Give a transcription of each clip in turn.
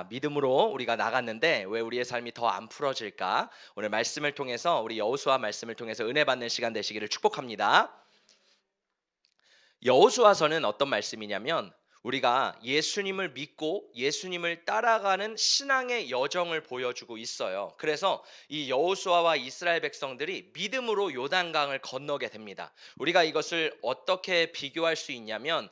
믿음으로 우리가 나갔는데 왜 우리의 삶이 더 안 풀어질까? 오늘 말씀을 통해서 우리 여호수아 말씀을 통해서 은혜 받는 시간 되시기를 축복합니다. 여호수아서는 어떤 말씀이냐면 우리가 예수님을 믿고 예수님을 따라가는 신앙의 여정을 보여주고 있어요. 그래서 이 여호수아와 이스라엘 백성들이 믿음으로 요단강을 건너게 됩니다. 우리가 이것을 어떻게 비유할 수 있냐면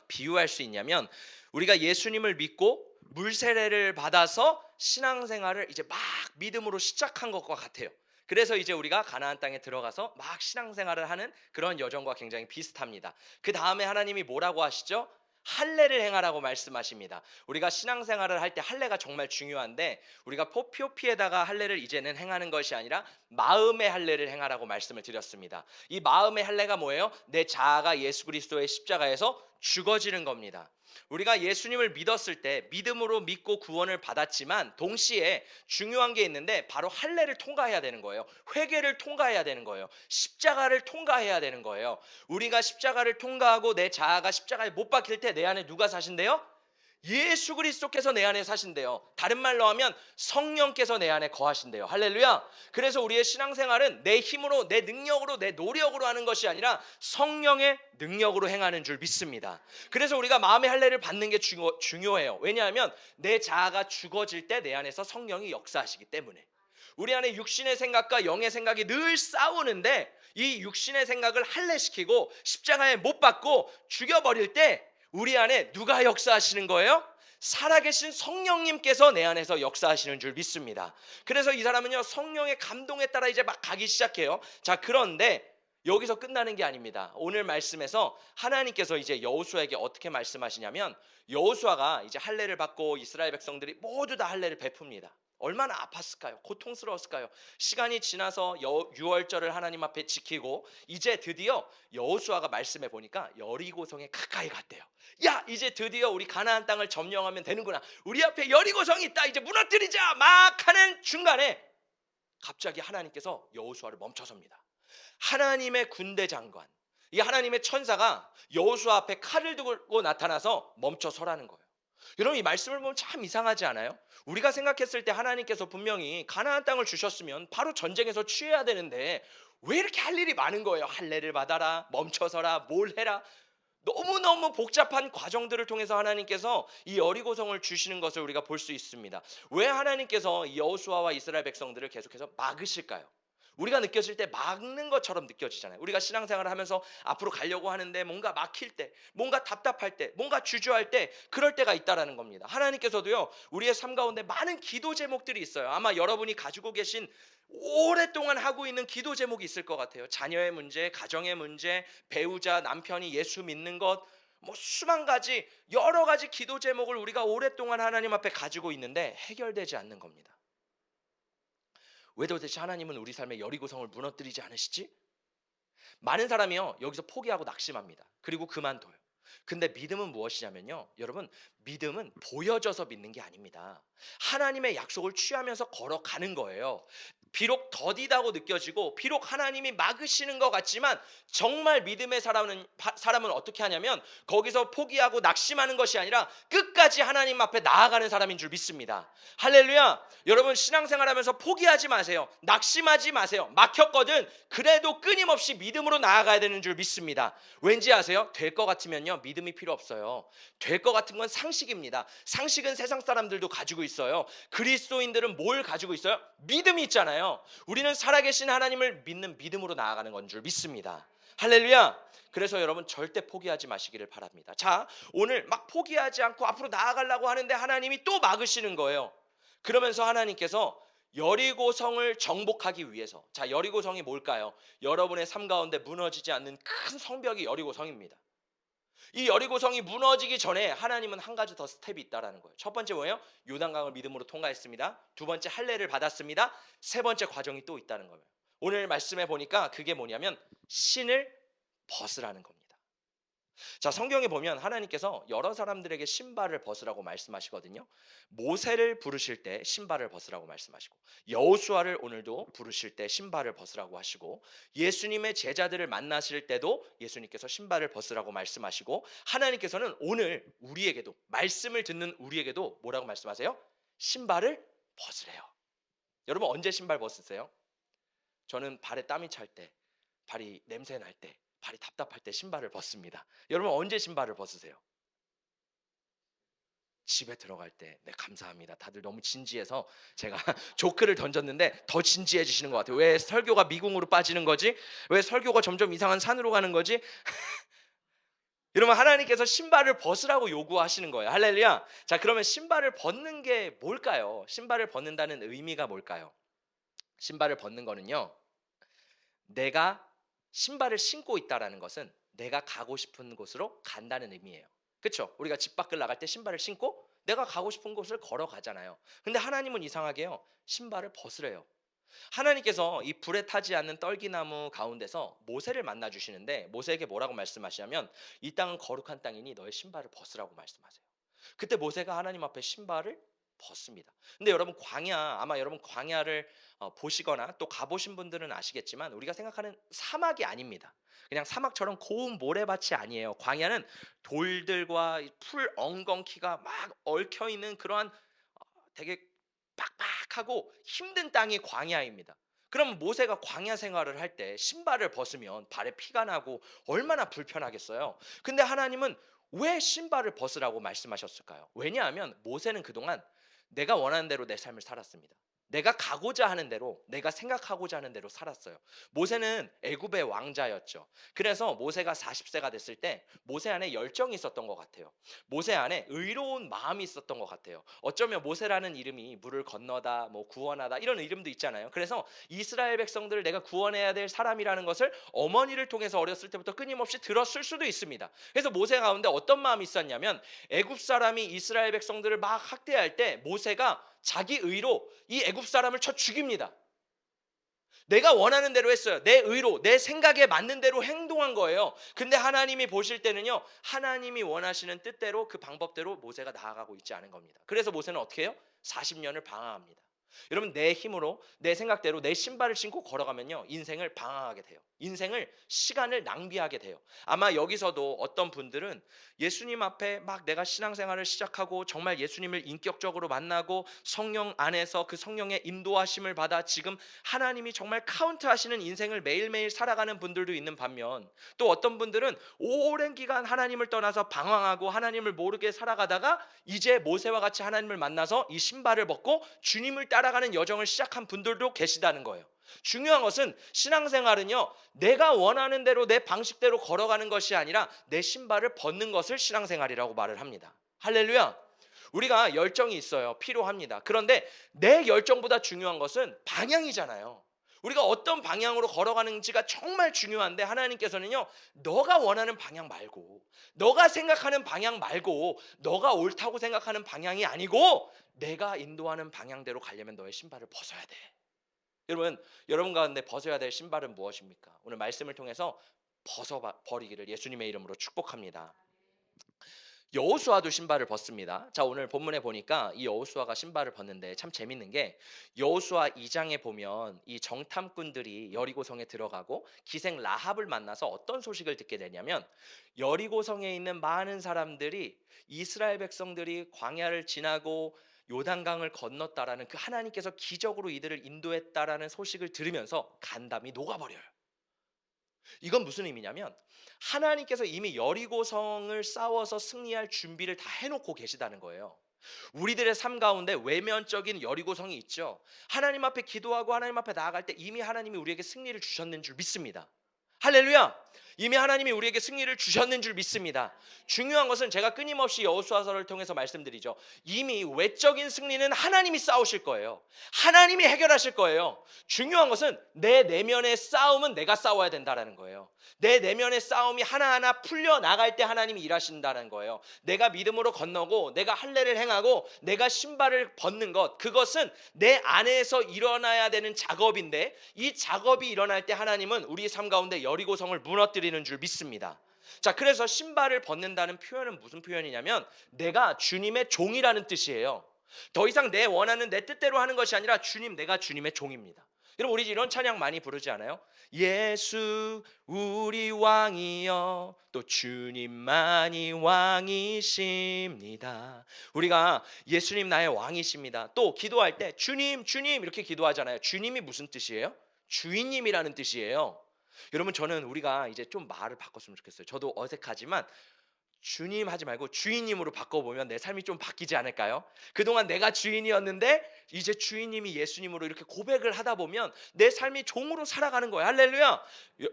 우리가 예수님을 믿고 물 세례를 받아서 신앙생활을 이제 막 믿음으로 시작한 것과 같아요. 그래서 이제 우리가 가나안 땅에 들어가서 막 신앙생활을 하는 그런 여정과 굉장히 비슷합니다. 그 다음에 하나님이 뭐라고 하시죠? 할례를 행하라고 말씀하십니다. 우리가 신앙생활을 할 때 할례가 정말 중요한데 우리가 포피오피에다가 할례를 이제는 행하는 것이 아니라 마음의 할례를 행하라고 말씀을 드렸습니다. 이 마음의 할례가 뭐예요? 내 자아가 예수 그리스도의 십자가에서 죽어지는 겁니다. 우리가 예수님을 믿었을 때 믿음으로 믿고 구원을 받았지만 동시에 중요한 게 있는데 바로 할례를 통과해야 되는 거예요. 회개를 통과해야 되는 거예요. 십자가를 통과해야 되는 거예요. 우리가 십자가를 통과하고 내 자아가 십자가에 못 박힐 때 내 안에 누가 사신대요? 예수 그리스도께서 내 안에 사신대요. 다른 말로 하면 성령께서 내 안에 거하신대요. 할렐루야. 그래서 우리의 신앙생활은 내 힘으로 내 능력으로 내 노력으로 하는 것이 아니라 성령의 능력으로 행하는 줄 믿습니다. 그래서 우리가 마음의 할례를 받는 게 중요해요. 왜냐하면 내 자아가 죽어질 때 내 안에서 성령이 역사하시기 때문에. 우리 안에 육신의 생각과 영의 생각이 늘 싸우는데 이 육신의 생각을 할례시키고 십자가에 못 박고 죽여버릴 때 우리 안에 누가 역사하시는 거예요? 살아계신 성령님께서 내 안에서 역사하시는 줄 믿습니다. 그래서 이 사람은요 성령의 감동에 따라 이제 막 가기 시작해요. 자, 그런데 여기서 끝나는 게 아닙니다. 오늘 말씀에서 하나님께서 이제 여호수아에게 어떻게 말씀하시냐면 여호수아가 이제 할례를 받고 이스라엘 백성들이 모두 다 할례를 베풉니다. 얼마나 아팠을까요? 고통스러웠을까요? 시간이 지나서 유월절을 하나님 앞에 지키고 이제 드디어 여호수아가 말씀해 보니까 여리고성에 가까이 갔대요. 야, 이제 드디어 우리 가나안 땅을 점령하면 되는구나. 우리 앞에 여리고성이 있다. 이제 무너뜨리자. 막 하는 중간에 갑자기 하나님께서 여호수아를 멈춰섭니다. 하나님의 군대 장관, 이 하나님의 천사가 여호수아 앞에 칼을 들고 나타나서 멈춰 서라는 거예요. 여러분, 이 말씀을 보면 참 이상하지 않아요? 우리가 생각했을 때 하나님께서 분명히 가나안 땅을 주셨으면 바로 전쟁에서 취해야 되는데 왜 이렇게 할 일이 많은 거예요? 할례를 받아라, 멈춰서라, 뭘 해라. 너무너무 복잡한 과정들을 통해서 하나님께서 이 여리고성을 주시는 것을 우리가 볼 수 있습니다. 왜 하나님께서 이 여호수아와 이스라엘 백성들을 계속해서 막으실까요? 우리가 느껴질 때 막는 것처럼 느껴지잖아요. 우리가 신앙생활을 하면서 앞으로 가려고 하는데 뭔가 막힐 때, 뭔가 답답할 때, 뭔가 주저할 때, 그럴 때가 있다라는 겁니다. 하나님께서도요 우리의 삶 가운데 많은 기도 제목들이 있어요. 아마 여러분이 가지고 계신 오랫동안 하고 있는 기도 제목이 있을 것 같아요. 자녀의 문제, 가정의 문제, 배우자, 남편이 예수 믿는 것, 뭐 수만 가지, 여러 가지 기도 제목을 우리가 오랫동안 하나님 앞에 가지고 있는데 해결되지 않는 겁니다. 왜 도대체 하나님은 우리 삶의 여리고성을 무너뜨리지 않으시지? 많은 사람이요 여기서 포기하고 낙심합니다. 그리고 그만둬요. 근데 믿음은 무엇이냐면요, 여러분, 믿음은 보여져서 믿는 게 아닙니다. 하나님의 약속을 취하면서 걸어가는 거예요. 비록 더디다고 느껴지고 비록 하나님이 막으시는 것 같지만 정말 믿음의 사람은 어떻게 하냐면 거기서 포기하고 낙심하는 것이 아니라 끝까지 하나님 앞에 나아가는 사람인 줄 믿습니다. 할렐루야. 여러분, 신앙생활하면서 포기하지 마세요. 낙심하지 마세요. 막혔거든 그래도 끊임없이 믿음으로 나아가야 되는 줄 믿습니다. 왠지 아세요? 될 것 같으면요 믿음이 필요 없어요. 될 것 같은 건 상식입니다. 상식은 세상 사람들도 가지고 있어요. 그리스도인들은 뭘 가지고 있어요? 믿음이 있잖아요. 우리는 살아계신 하나님을 믿는 믿음으로 나아가는 건 줄 믿습니다. 할렐루야. 그래서 여러분 절대 포기하지 마시기를 바랍니다. 자, 오늘 막 포기하지 않고 앞으로 나아가려고 하는데 하나님이 또 막으시는 거예요. 그러면서 하나님께서 여리고성을 정복하기 위해서, 자, 여리고성이 뭘까요? 여러분의 삶 가운데 무너지지 않는 큰 성벽이 여리고성입니다. 이 여리고성이 무너지기 전에 하나님은 한 가지 더 스텝이 있다라는 거예요. 첫 번째 뭐예요? 요단강을 믿음으로 통과했습니다. 두 번째 할례를 받았습니다. 세 번째 과정이 또 있다는 거예요. 오늘 말씀해 보니까 그게 뭐냐면 신을 벗으라는 겁니다. 자, 성경에 보면 하나님께서 여러 사람들에게 신발을 벗으라고 말씀하시거든요. 모세를 부르실 때 신발을 벗으라고 말씀하시고, 여호수아를 오늘도 부르실 때 신발을 벗으라고 하시고, 예수님의 제자들을 만나실 때도 예수님께서 신발을 벗으라고 말씀하시고, 하나님께서는 오늘 우리에게도, 말씀을 듣는 우리에게도 뭐라고 말씀하세요? 신발을 벗으래요. 여러분 언제 신발 벗으세요? 저는 발에 땀이 찰 때, 발이 냄새 날 때, 발이 답답할 때 신발을 벗습니다. 여러분 언제 신발을 벗으세요? 집에 들어갈 때. 네, 감사합니다. 다들 너무 진지해서 제가 조크를 던졌는데 더 진지해지시는 것 같아요. 왜 설교가 미궁으로 빠지는 거지? 왜 설교가 점점 이상한 산으로 가는 거지? 여러분 하나님께서 신발을 벗으라고 요구하시는 거예요. 할렐루야. 자, 그러면 신발을 벗는 게 뭘까요? 신발을 벗는다는 의미가 뭘까요? 신발을 벗는 거는요. 내가 신발을 신고 있다라는 것은 내가 가고 싶은 곳으로 간다는 의미예요. 그렇죠? 우리가 집 밖을 나갈 때 신발을 신고 내가 가고 싶은 곳을 걸어가잖아요. 근데 하나님은 이상하게요. 신발을 벗으래요. 하나님께서 이 불에 타지 않는 떨기나무 가운데서 모세를 만나 주시는데 모세에게 뭐라고 말씀하시냐면 이 땅은 거룩한 땅이니 너의 신발을 벗으라고 말씀하세요. 그때 모세가 하나님 앞에 신발을 벗습니다. 근데 여러분 광야 아마 여러분 광야를 보시거나 또 가보신 분들은 아시겠지만 우리가 생각하는 사막이 아닙니다. 그냥 사막처럼 고운 모래밭이 아니에요. 광야는 돌들과 풀 엉겅퀴가 막 얽혀 있는 그러한 되게 빡빡하고 힘든 땅이 광야입니다. 그럼 모세가 광야 생활을 할 때 신발을 벗으면 발에 피가 나고 얼마나 불편하겠어요. 근데 하나님은 왜 신발을 벗으라고 말씀하셨을까요? 왜냐하면 모세는 그동안 내가 원하는 대로 내 삶을 살았습니다. 내가 가고자 하는 대로, 내가 생각하고자 하는 대로 살았어요. 모세는 애굽의 왕자였죠. 그래서 모세가 40세가 됐을 때 모세 안에 열정이 있었던 것 같아요. 모세 안에 의로운 마음이 있었던 것 같아요. 어쩌면 모세라는 이름이 물을 건너다, 뭐 구원하다 이런 이름도 있잖아요. 그래서 이스라엘 백성들을 내가 구원해야 될 사람이라는 것을 어머니를 통해서 어렸을 때부터 끊임없이 들었을 수도 있습니다. 그래서 모세 가운데 어떤 마음이 있었냐면 애굽 사람이 이스라엘 백성들을 막 학대할 때 모세가 자기 의로 이 애굽 사람을 쳐 죽입니다. 내가 원하는 대로 했어요. 내 의로, 내 생각에 맞는 대로 행동한 거예요. 근데 하나님이 보실 때는요. 하나님이 원하시는 뜻대로 그 방법대로 모세가 나아가고 있지 않은 겁니다. 그래서 모세는 어떻게 해요? 40년을 방황합니다. 여러분 내 힘으로 내 생각대로 내 신발을 신고 걸어가면요. 인생을 방황하게 돼요. 인생을 시간을 낭비하게 돼요. 아마 여기서도 어떤 분들은 예수님 앞에 막 내가 신앙생활을 시작하고 정말 예수님을 인격적으로 만나고 성령 안에서 그 성령의 인도하심을 받아 지금 하나님이 정말 카운트하시는 인생을 매일매일 살아가는 분들도 있는 반면 또 어떤 분들은 오랜 기간 하나님을 떠나서 방황하고 하나님을 모르게 살아가다가 이제 모세와 같이 하나님을 만나서 이 신발을 벗고 주님을 따라가는 여정을 시작한 분들도 계시다는 거예요. 중요한 것은 신앙생활은요 내가 원하는 대로 내 방식대로 걸어가는 것이 아니라 내 신발을 벗는 것을 신앙생활이라고 말을 합니다. 할렐루야. 우리가 열정이 있어요. 필요합니다. 그런데 내 열정보다 중요한 것은 방향이잖아요. 우리가 어떤 방향으로 걸어가는지가 정말 중요한데 하나님께서는요 너가 원하는 방향 말고 너가 생각하는 방향 말고 너가 옳다고 생각하는 방향이 아니고 내가 인도하는 방향대로 가려면 너의 신발을 벗어야 돼. 여러분 가운데 벗어야 될 신발은 무엇입니까? 오늘 말씀을 통해서 벗어버리기를 예수님의 이름으로 축복합니다. 여호수아도 신발을 벗습니다. 자, 오늘 본문에 보니까 이 여호수아가 신발을 벗는데 참 재밌는 게 여호수아 2장에 보면 이 정탐꾼들이 여리고성에 들어가고 기생 라합을 만나서 어떤 소식을 듣게 되냐면 여리고성에 있는 많은 사람들이 이스라엘 백성들이 광야를 지나고 요단강을 건넜다라는 그 하나님께서 기적으로 이들을 인도했다라는 소식을 들으면서 간담이 녹아버려요. 이건 무슨 의미냐면 하나님께서 이미 여리고성을 싸워서 승리할 준비를 다 해놓고 계시다는 거예요. 우리들의 삶 가운데 외면적인 여리고성이 있죠. 하나님 앞에 기도하고 하나님 앞에 나아갈 때 이미 하나님이 우리에게 승리를 주셨는 줄 믿습니다. 할렐루야. 이미 하나님이 우리에게 승리를 주셨는 줄 믿습니다. 중요한 것은 제가 끊임없이 여호수아서를 통해서 말씀드리죠. 이미 외적인 승리는 하나님이 싸우실 거예요. 하나님이 해결하실 거예요. 중요한 것은 내 내면의 싸움은 내가 싸워야 된다는 거예요. 내 내면의 싸움이 하나하나 풀려 나갈 때 하나님이 일하신다는 거예요. 내가 믿음으로 건너고 내가 할례를 행하고 내가 신발을 벗는 것, 그것은 내 안에서 일어나야 되는 작업인데 이 작업이 일어날 때 하나님은 우리 삶 가운데 여리고성을 무너뜨리는 줄 믿습니다. 자, 그래서 신발을 벗는다는 표현은 무슨 표현이냐면 내가 주님의 종이라는 뜻이에요. 더 이상 내 원하는 내 뜻대로 하는 것이 아니라 주님, 내가 주님의 종입니다. 여러분 우리 이런 찬양 많이 부르지 않아요? 예수 우리 왕이여 또 주님만이 왕이십니다. 우리가 예수님 나의 왕이십니다. 또 기도할 때 주님 주님 이렇게 기도하잖아요. 주님이 무슨 뜻이에요? 주인님이라는 뜻이에요. 여러분 저는 우리가 이제 좀 말을 바꿨으면 좋겠어요. 저도 어색하지만 주님 하지 말고 주인님으로 바꿔보면 내 삶이 좀 바뀌지 않을까요? 그동안 내가 주인이었는데 이제 주인님이 예수님으로 이렇게 고백을 하다 보면 내 삶이 종으로 살아가는 거예요. 할렐루야.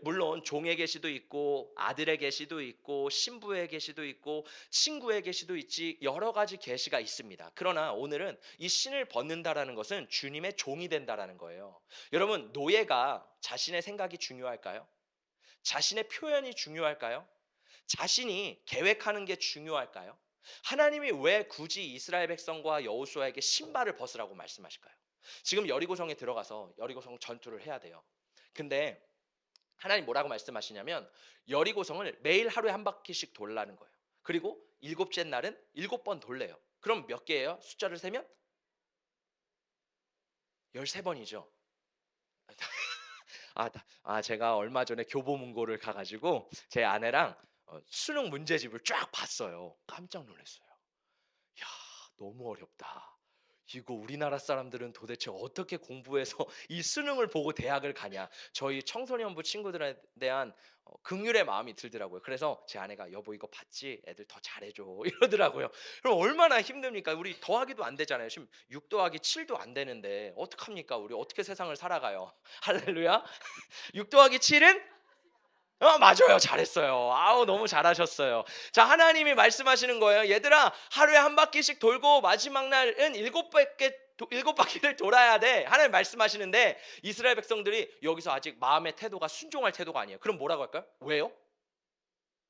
물론 종의 계시도 있고 아들의 계시도 있고 신부의 계시도 있고 친구의 계시도 있지 여러 가지 계시가 있습니다. 그러나 오늘은 이 신을 벗는다라는 것은 주님의 종이 된다라는 거예요. 여러분 노예가 자신의 생각이 중요할까요? 자신의 표현이 중요할까요? 자신이 계획하는 게 중요할까요? 하나님이 왜 굳이 이스라엘 백성과 여호수아에게 신발을 벗으라고 말씀하실까요? 지금 여리고성에 들어가서 여리고성 전투를 해야 돼요. 근데 하나님 뭐라고 말씀하시냐면 여리고성을 매일 하루에 한 바퀴씩 돌라는 거예요. 그리고 일곱째 날은 7번 돌래요. 그럼 몇 개예요? 숫자를 세면 13번이죠. 제가 얼마 전에 교보문고를 가가지고 제 아내랑 수능 문제집을 쫙 봤어요. 깜짝 놀랐어요. 야, 너무 어렵다. 이거 우리나라 사람들은 도대체 어떻게 공부해서 이 수능을 보고 대학을 가냐. 저희 청소년부 친구들에 대한 긍휼의 마음이 들더라고요. 그래서 제 아내가 여보 이거 봤지? 애들 더 잘해줘 이러더라고요. 그럼 얼마나 힘듭니까? 우리 더하기도 안 되잖아요. 지금 6 더하기 7도 안 되는데 어떡합니까? 우리 어떻게 세상을 살아가요? 할렐루야. 6 더하기 7은 맞아요. 잘했어요. 아우 너무 잘하셨어요. 자, 하나님이 말씀하시는 거예요. 얘들아, 하루에 한 바퀴씩 돌고 마지막 날은 7바퀴를 돌아야 돼. 하나님 말씀하시는데 이스라엘 백성들이 여기서 아직 마음의 태도가 순종할 태도가 아니에요. 그럼 뭐라고 할까요? 왜요?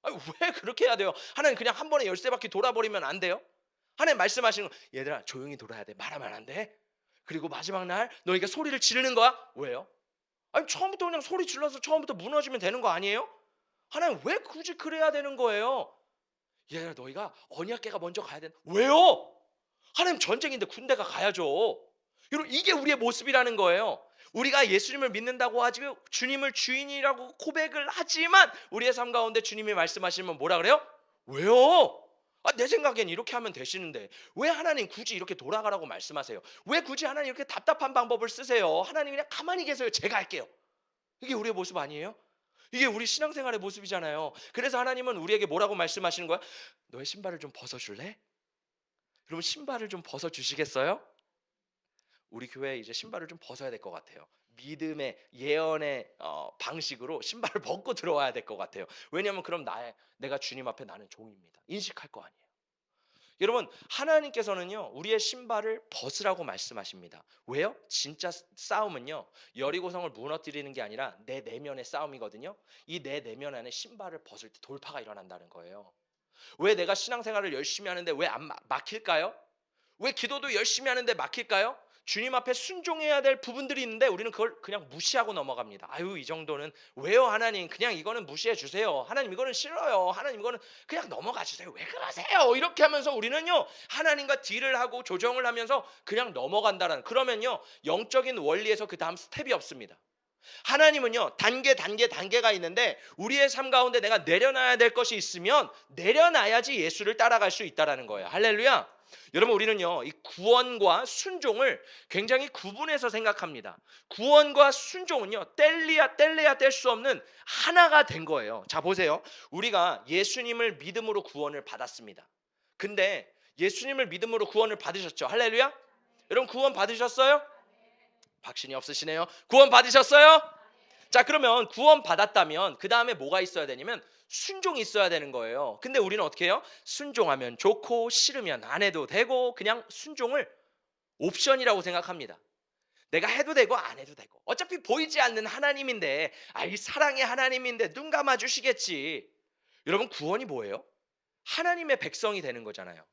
아니, 왜 그렇게 해야 돼요? 하나님 그냥 한 번에 13바퀴 돌아버리면 안 돼요? 하나님 말씀하시는 거 얘들아 조용히 돌아야 돼. 말하면 안 돼. 그리고 마지막 날 너희가 소리를 지르는 거야. 왜요? 아니 처음부터 그냥 소리 질러서 처음부터 무너지면 되는 거 아니에요? 하나님 왜 굳이 그래야 되는 거예요? 얘들아 너희가 언약궤가 먼저 가야 되는 왜요? 하나님 전쟁인데 군대가 가야죠. 여러분 이게 우리의 모습이라는 거예요. 우리가 예수님을 믿는다고 하지 주님을 주인이라고 고백을 하지만 우리의 삶 가운데 주님이 말씀하시면 뭐라 그래요? 왜요? 내 생각엔 이렇게 하면 되시는데 왜 하나님 굳이 이렇게 돌아가라고 말씀하세요? 왜 굳이 하나님 이렇게 답답한 방법을 쓰세요? 하나님 그냥 가만히 계세요. 제가 할게요. 이게 우리의 모습 아니에요? 이게 우리 신앙생활의 모습이잖아요. 그래서 하나님은 우리에게 뭐라고 말씀하시는 거야? 너의 신발을 좀 벗어줄래? 여러분 신발을 좀 벗어주시겠어요? 우리 교회에 이제 신발을 좀 벗어야 될 것 같아요. 믿음의 예언의 방식으로 신발을 벗고 들어와야 될 것 같아요. 왜냐하면 그럼 내가 주님 앞에 나는 종입니다. 인식할 거 아니에요. 여러분 하나님께서는요 우리의 신발을 벗으라고 말씀하십니다. 왜요? 진짜 싸움은요 여리고성을 무너뜨리는 게 아니라 내 내면의 싸움이거든요. 이 내 내면 안에 신발을 벗을 때 돌파가 일어난다는 거예요. 왜 내가 신앙생활을 열심히 하는데 왜 안 막힐까요? 왜 기도도 열심히 하는데 막힐까요? 주님 앞에 순종해야 될 부분들이 있는데 우리는 그걸 그냥 무시하고 넘어갑니다. 아유 이 정도는 왜요 하나님 그냥 이거는 무시해 주세요. 하나님 이거는 싫어요. 하나님 이거는 그냥 넘어가 주세요. 왜 그러세요? 이렇게 하면서 우리는요 하나님과 딜을 하고 조정을 하면서 그냥 넘어간다라는 그러면요 영적인 원리에서 그 다음 스텝이 없습니다. 하나님은요 단계가 있는데 우리의 삶 가운데 내가 내려놔야 될 것이 있으면 내려놔야지 예수를 따라갈 수 있다라는 거예요. 할렐루야. 여러분 우리는요 이 구원과 순종을 굉장히 구분해서 생각합니다. 구원과 순종은요 뗄래야 뗄 수 없는 하나가 된 거예요. 자 보세요. 우리가 예수님을 믿음으로 구원을 받았습니다. 근데 예수님을 믿음으로 구원을 받으셨죠. 할렐루야. 여러분 구원 받으셨어요? 확신이 없으시네요. 구원 받으셨어요? 자 그러면 구원 받았다면 그 다음에 뭐가 있어야 되냐면 순종이 있어야 되는 거예요. 근데 우리는 어떻게 해요? 순종하면 좋고 싫으면 안 해도 되고 그냥 순종을 옵션이라고 생각합니다. 내가 해도 되고 안 해도 되고 어차피 보이지 않는 하나님인데 이 사랑의 하나님인데 눈 감아 주시겠지. 여러분 구원이 뭐예요? 하나님의 백성이 되는 거잖아요.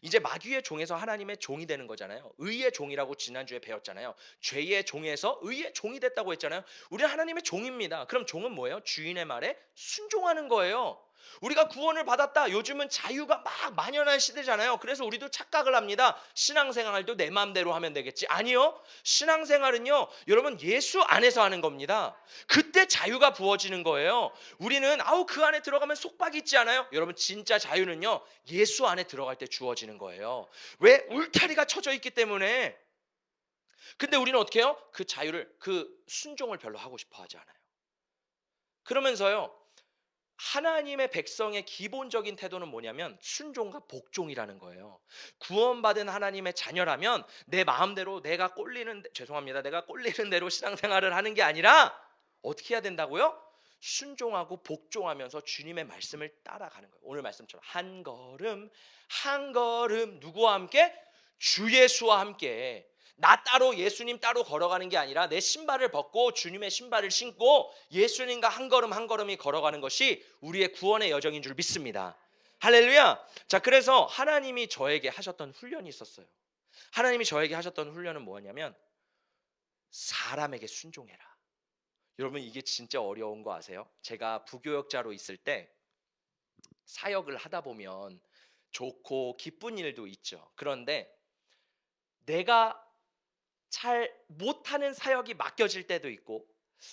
이제 마귀의 종에서 하나님의 종이 되는 거잖아요. 의의 종이라고 지난주에 배웠잖아요. 죄의 종에서 의의 종이 됐다고 했잖아요. 우리는 하나님의 종입니다. 그럼 종은 뭐예요? 주인의 말에 순종하는 거예요. 우리가 구원을 받았다. 요즘은 자유가 막 만연한 시대잖아요. 그래서 우리도 착각을 합니다. 신앙생활도 내 마음대로 하면 되겠지. 아니요. 신앙생활은요, 여러분 예수 안에서 하는 겁니다. 그때 자유가 부어지는 거예요. 우리는 아우 그 안에 들어가면 속박 있지 않아요? 여러분 진짜 자유는요, 예수 안에 들어갈 때 주어지는 거예요. 왜? 울타리가 쳐져 있기 때문에. 근데 우리는 어떻게 해요? 그 자유를, 그 순종을 별로 하고 싶어 하지 않아요. 그러면서요, 하나님의 백성의 기본적인 태도는 뭐냐면 순종과 복종이라는 거예요. 구원받은 하나님의 자녀라면 내 마음대로 내가 꼴리는 죄송합니다. 내가 꼴리는 대로 신앙생활을 하는 게 아니라 어떻게 해야 된다고요? 순종하고 복종하면서 주님의 말씀을 따라가는 거예요. 오늘 말씀처럼 한 걸음 한 걸음 누구와 함께? 주 예수와 함께. 나 따로 예수님 따로 걸어가는 게 아니라 내 신발을 벗고 주님의 신발을 신고 예수님과 한 걸음 한 걸음이 걸어가는 것이 우리의 구원의 여정인 줄 믿습니다. 할렐루야. 자, 그래서 하나님이 저에게 하셨던 훈련이 있었어요. 하나님이 저에게 하셨던 훈련은 뭐냐면 사람에게 순종해라. 여러분 이게 진짜 어려운 거 아세요? 제가 부교역자로 있을 때 사역을 하다 보면 좋고 기쁜 일도 있죠. 그런데 내가 잘 못하는 사역이 맡겨질 때도 있고,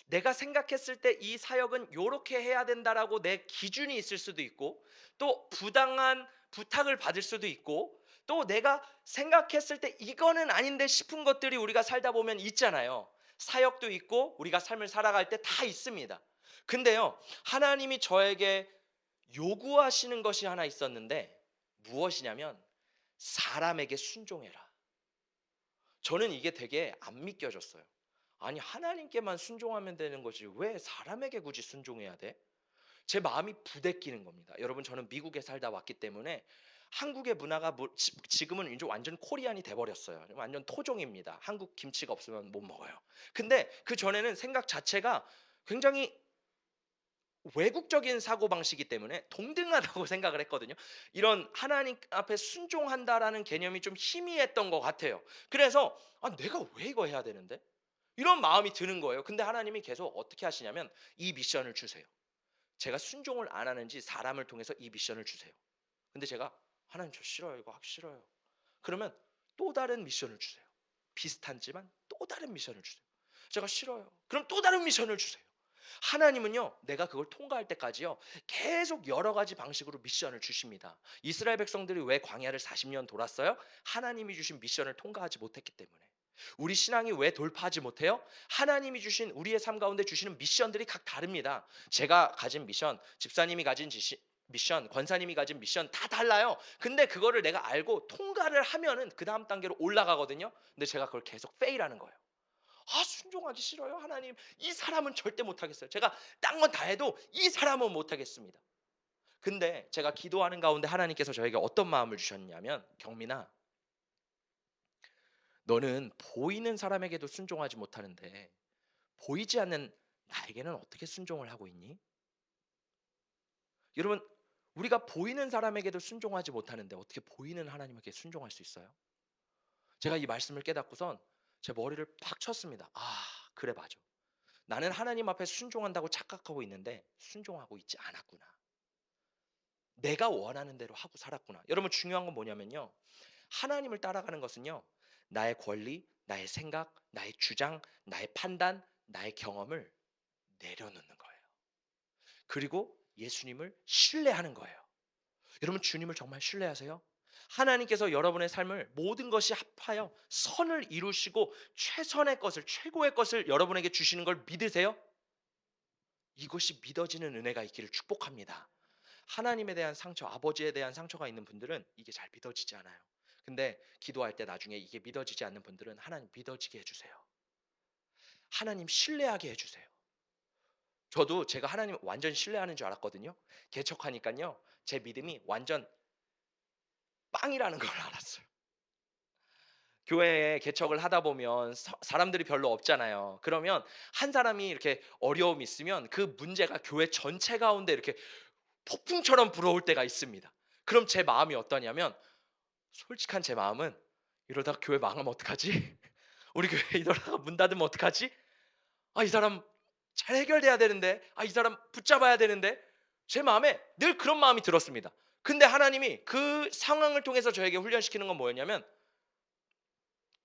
내가 생각했을 때 이 사역은 요렇게 해야 된다라고 내 기준이 있을 수도 있고, 또 부당한 부탁을 받을 수도 있고, 또 내가 생각했을 때 이거는 아닌데 싶은 것들이 우리가 살다 보면 있잖아요. 사역도 있고 우리가 삶을 살아갈 때 다 있습니다. 근데요, 하나님이 저에게 요구하시는 것이 하나 있었는데 무엇이냐면 사람에게 순종해라. 저는 이게 되게 안 믿겨졌어요. 아니 하나님께만 순종하면 되는 거지 왜 사람에게 굳이 순종해야 돼? 제 마음이 부대끼는 겁니다. 여러분 저는 미국에 살다 왔기 때문에 한국의 문화가 지금은 이제 완전 코리안이 돼버렸어요. 완전 토종입니다. 한국 김치가 없으면 못 먹어요. 근데 그 전에는 생각 자체가 굉장히 외국적인 사고방식이기 때문에 동등하다고 생각을 했거든요. 이런 하나님 앞에 순종한다라는 개념이 좀 희미했던 것 같아요. 그래서 내가 왜 이거 해야 되는데? 이런 마음이 드는 거예요. 근데 하나님이 계속 어떻게 하시냐면 이 미션을 주세요. 제가 순종을 안 하는지 사람을 통해서 이 미션을 주세요. 근데 제가 하나님 저 싫어요. 이거 하기 싫어요. 그러면 또 다른 미션을 주세요. 비슷하지만 또 다른 미션을 주세요. 제가 싫어요. 그럼 또 다른 미션을 주세요. 하나님은요, 내가 그걸 통과할 때까지요, 계속 여러 가지 방식으로 미션을 주십니다. 이스라엘 백성들이 왜 광야를 40년 돌았어요? 하나님이 주신 미션을 통과하지 못했기 때문에. 우리 신앙이 왜 돌파하지 못해요? 하나님이 주신 우리의 삶 가운데 주시는 미션들이 각 다릅니다. 제가 가진 미션, 집사님이 가진 미션, 권사님이 가진 미션 다 달라요. 근데 그거를 내가 알고 통과를 하면은 그 다음 단계로 올라가거든요. 근데 제가 그걸 계속 페일하는 거예요. 순종하기 싫어요. 하나님 이 사람은 절대 못하겠어요. 제가 딴 건 다 해도 이 사람은 못하겠습니다. 근데 제가 기도하는 가운데 하나님께서 저에게 어떤 마음을 주셨냐면 경민아, 너는 보이는 사람에게도 순종하지 못하는데 보이지 않는 나에게는 어떻게 순종을 하고 있니? 여러분 우리가 보이는 사람에게도 순종하지 못하는데 어떻게 보이는 하나님에게 순종할 수 있어요? 제가 이 말씀을 깨닫고선 제 머리를 팍 쳤습니다. 그래 맞아. 나는 하나님 앞에 순종한다고 착각하고 있는데 순종하고 있지 않았구나. 내가 원하는 대로 하고 살았구나. 여러분 중요한 건 뭐냐면요. 하나님을 따라가는 것은요. 나의 권리, 나의 생각, 나의 주장, 나의 판단, 나의 경험을 내려놓는 거예요. 그리고 예수님을 신뢰하는 거예요. 여러분 주님을 정말 신뢰하세요? 하나님께서 여러분의 삶을 모든 것이 합하여 선을 이루시고 최선의 것을 최고의 것을 여러분에게 주시는 걸 믿으세요? 이것이 믿어지는 은혜가 있기를 축복합니다. 하나님에 대한 상처, 아버지에 대한 상처가 있는 분들은 이게 잘 믿어지지 않아요. 근데 기도할 때 나중에 이게 믿어지지 않는 분들은 하나님 믿어지게 해주세요. 하나님 신뢰하게 해주세요. 저도 제가 하나님 완전 신뢰하는 줄 알았거든요. 개척하니까요. 제 믿음이 완전 빵이라는 걸 알았어요. 교회에 개척을 하다 보면 사람들이 별로 없잖아요. 그러면 한 사람이 이렇게 어려움이 있으면 그 문제가 교회 전체 가운데 이렇게 폭풍처럼 불어올 때가 있습니다. 그럼 제 마음이 어떠냐면 솔직한 제 마음은 이러다가 교회 망하면 어떡하지? 우리 교회 이러다가 문 닫으면 어떡하지? 이 사람 잘 해결돼야 되는데 이 사람 붙잡아야 되는데 제 마음에 늘 그런 마음이 들었습니다. 근데 하나님이 그 상황을 통해서 저에게 훈련시키는 건 뭐였냐면,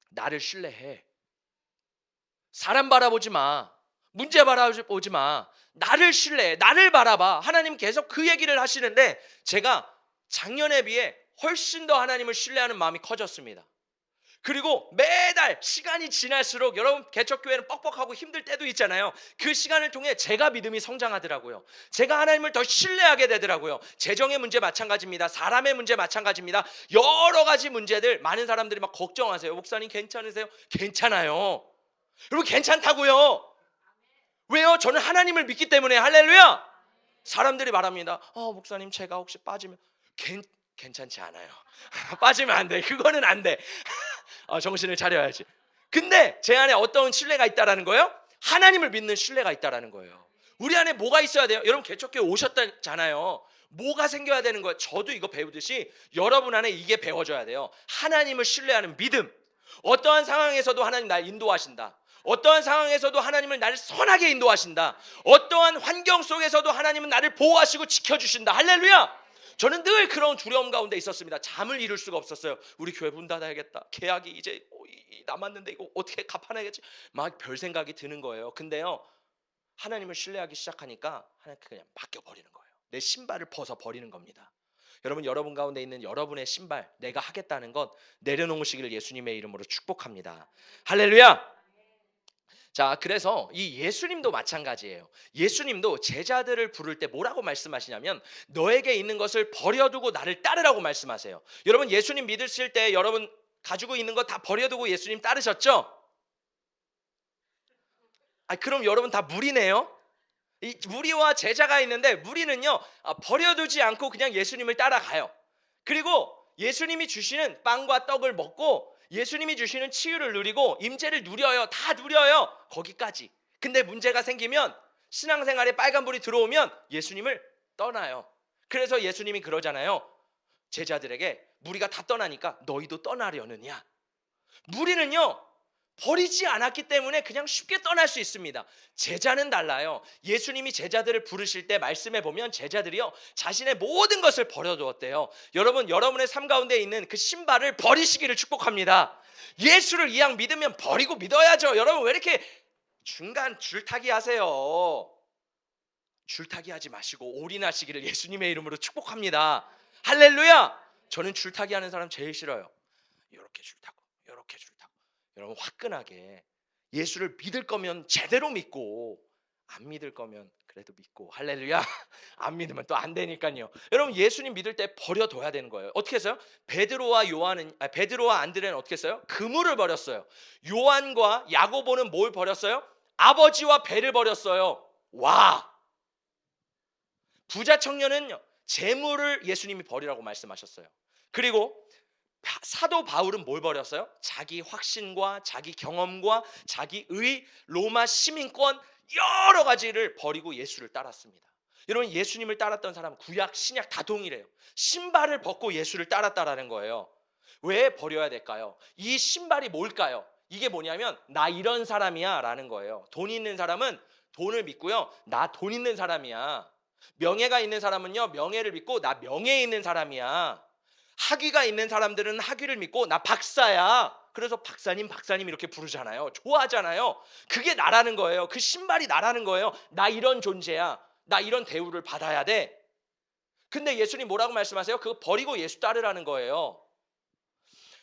나를 신뢰해. 사람 바라보지 마. 문제 바라보지 마. 나를 신뢰해. 나를 바라봐. 하나님 계속 그 얘기를 하시는데, 제가 작년에 비해 훨씬 더 하나님을 신뢰하는 마음이 커졌습니다. 그리고 매달 시간이 지날수록, 여러분 개척교회는 뻑뻑하고 힘들 때도 있잖아요. 그 시간을 통해 제가 믿음이 성장하더라고요. 제가 하나님을 더 신뢰하게 되더라고요. 재정의 문제 마찬가지입니다. 사람의 문제 마찬가지입니다. 여러 가지 문제들, 많은 사람들이 막 걱정하세요. 목사님 괜찮으세요? 괜찮아요. 여러분 괜찮다고요. 왜요? 저는 하나님을 믿기 때문에. 할렐루야. 사람들이 말합니다. 목사님 제가 혹시 빠지면. 괜찮지 않아요. 빠지면 안 돼. 그거는 안 돼. 정신을 차려야지. 근데 제 안에 어떤 신뢰가 있다라는 거예요? 하나님을 믿는 신뢰가 있다라는 거예요. 우리 안에 뭐가 있어야 돼요? 여러분 개척교회 오셨잖아요. 뭐가 생겨야 되는 거예요? 저도 이거 배우듯이 여러분 안에 이게 배워져야 돼요. 하나님을 신뢰하는 믿음. 어떠한 상황에서도 하나님 날 인도하신다. 어떠한 상황에서도 하나님은 나를 선하게 인도하신다. 어떠한 환경 속에서도 하나님은 나를 보호하시고 지켜주신다. 할렐루야. 저는 늘 그런 두려움 가운데 있었습니다. 잠을 이룰 수가 없었어요. 우리 교회 문 닫아야겠다. 계약이 이제 남았는데 이거 어떻게 갚아내야겠지? 막 별 생각이 드는 거예요. 근데요, 하나님을 신뢰하기 시작하니까 하나님께 그냥 맡겨버리는 거예요. 내 신발을 벗어버리는 겁니다. 여러분 가운데 있는 여러분의 신발, 내가 하겠다는 것 내려놓으시기를 예수님의 이름으로 축복합니다. 할렐루야. 자, 그래서 이 예수님도 마찬가지예요. 예수님도 제자들을 부를 때 뭐라고 말씀하시냐면, 너에게 있는 것을 버려두고 나를 따르라고 말씀하세요. 여러분 예수님 믿으실 때 여러분 가지고 있는 거 다 버려두고 예수님 따르셨죠? 그럼 여러분 다 무리네요. 이 무리와 제자가 있는데, 무리는요 버려두지 않고 그냥 예수님을 따라가요. 그리고 예수님이 주시는 빵과 떡을 먹고 예수님이 주시는 치유를 누리고 임재를 누려요. 다 누려요. 거기까지. 근데 문제가 생기면, 신앙생활에 빨간불이 들어오면 예수님을 떠나요. 그래서 예수님이 그러잖아요. 제자들에게 무리가 다 떠나니까 너희도 떠나려느냐. 무리는요 버리지 않았기 때문에 그냥 쉽게 떠날 수 있습니다. 제자는 달라요. 예수님이 제자들을 부르실 때 말씀해 보면 제자들이요 자신의 모든 것을 버려두었대요. 여러분, 여러분의 삶 가운데 있는 그 신발을 버리시기를 축복합니다. 예수를 이왕 믿으면 버리고 믿어야죠. 여러분 왜 이렇게 중간 줄타기 하세요? 줄타기 하지 마시고 올인하시기를 예수님의 이름으로 축복합니다. 할렐루야. 저는 줄타기 하는 사람 제일 싫어요. 이렇게 줄타고 이렇게 줄타고. 여러분 화끈하게 예수를 믿을 거면 제대로 믿고, 안 믿을 거면 그래도 믿고. 할렐루야. 안 믿으면 또 안 되니까요. 여러분 예수님 믿을 때 버려둬야 되는 거예요. 어떻게 했어요? 베드로와 안드레는 어떻게 했어요? 그물을 버렸어요. 요한과 야고보는 뭘 버렸어요? 아버지와 배를 버렸어요. 와. 부자 청년은 재물을 예수님이 버리라고 말씀하셨어요. 그리고 사도 바울은 뭘 버렸어요? 자기 확신과 자기 경험과 자기 의, 로마 시민권 여러 가지를 버리고 예수를 따랐습니다. 여러분 예수님을 따랐던 사람은 구약 신약 다 동일해요. 신발을 벗고 예수를 따랐다라는 거예요. 왜 버려야 될까요? 이 신발이 뭘까요? 이게 뭐냐면 나 이런 사람이야 라는 거예요. 돈 있는 사람은 돈을 믿고요, 나 돈 있는 사람이야. 명예가 있는 사람은요 명예를 믿고 나 명예 있는 사람이야. 학위가 있는 사람들은 학위를 믿고 나 박사야. 그래서 박사님 이렇게 부르잖아요. 좋아하잖아요. 그게 나라는 거예요. 그 신발이 나라는 거예요. 나 이런 존재야. 나 이런 대우를 받아야 돼. 근데 예수님 뭐라고 말씀하세요? 그거 버리고 예수 따르라는 거예요.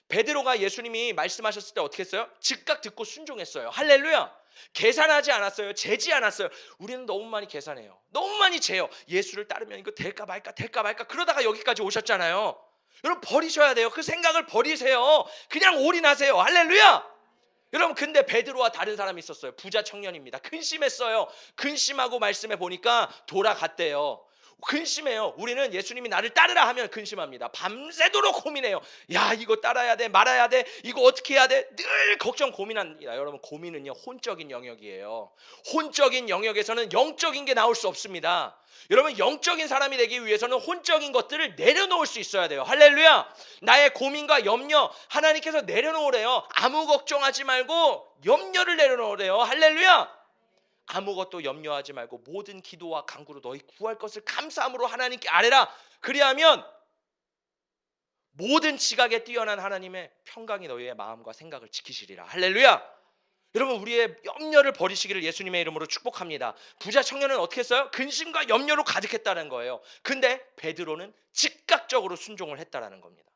베드로가 예수님이 말씀하셨을 때 어떻게 했어요? 즉각 듣고 순종했어요. 할렐루야. 계산하지 않았어요. 재지 않았어요. 우리는 너무 많이 계산해요. 너무 많이 재요. 예수를 따르면 이거 될까 말까 그러다가 여기까지 오셨잖아요. 여러분 버리셔야 돼요. 그 생각을 버리세요. 그냥 올인하세요. 할렐루야. 여러분 근데 베드로와 다른 사람이 있었어요. 부자 청년입니다. 근심했어요. 근심하고 말씀해 보니까 돌아갔대요. 근심해요. 우리는 예수님이 나를 따르라 하면 근심합니다. 밤새도록 고민해요. 야 이거 따라야 돼 말아야 돼 이거 어떻게 해야 돼 늘 걱정 고민합니다. 여러분 고민은요 혼적인 영역이에요. 혼적인 영역에서는 영적인 게 나올 수 없습니다. 여러분 영적인 사람이 되기 위해서는 혼적인 것들을 내려놓을 수 있어야 돼요. 할렐루야. 나의 고민과 염려 하나님께서 내려놓으래요. 아무 걱정하지 말고 염려를 내려놓으래요. 할렐루야. 아무것도 염려하지 말고 모든 기도와 간구로 너희 구할 것을 감사함으로 하나님께 아뢰라. 그리하면 모든 지각에 뛰어난 하나님의 평강이 너희의 마음과 생각을 지키시리라. 할렐루야. 여러분, 우리의 염려를 버리시기를 예수님의 이름으로 축복합니다. 부자 청년은 어떻게 했어요? 근심과 염려로 가득했다는 거예요. 근데 베드로는 즉각적으로 순종을 했다라는 겁니다.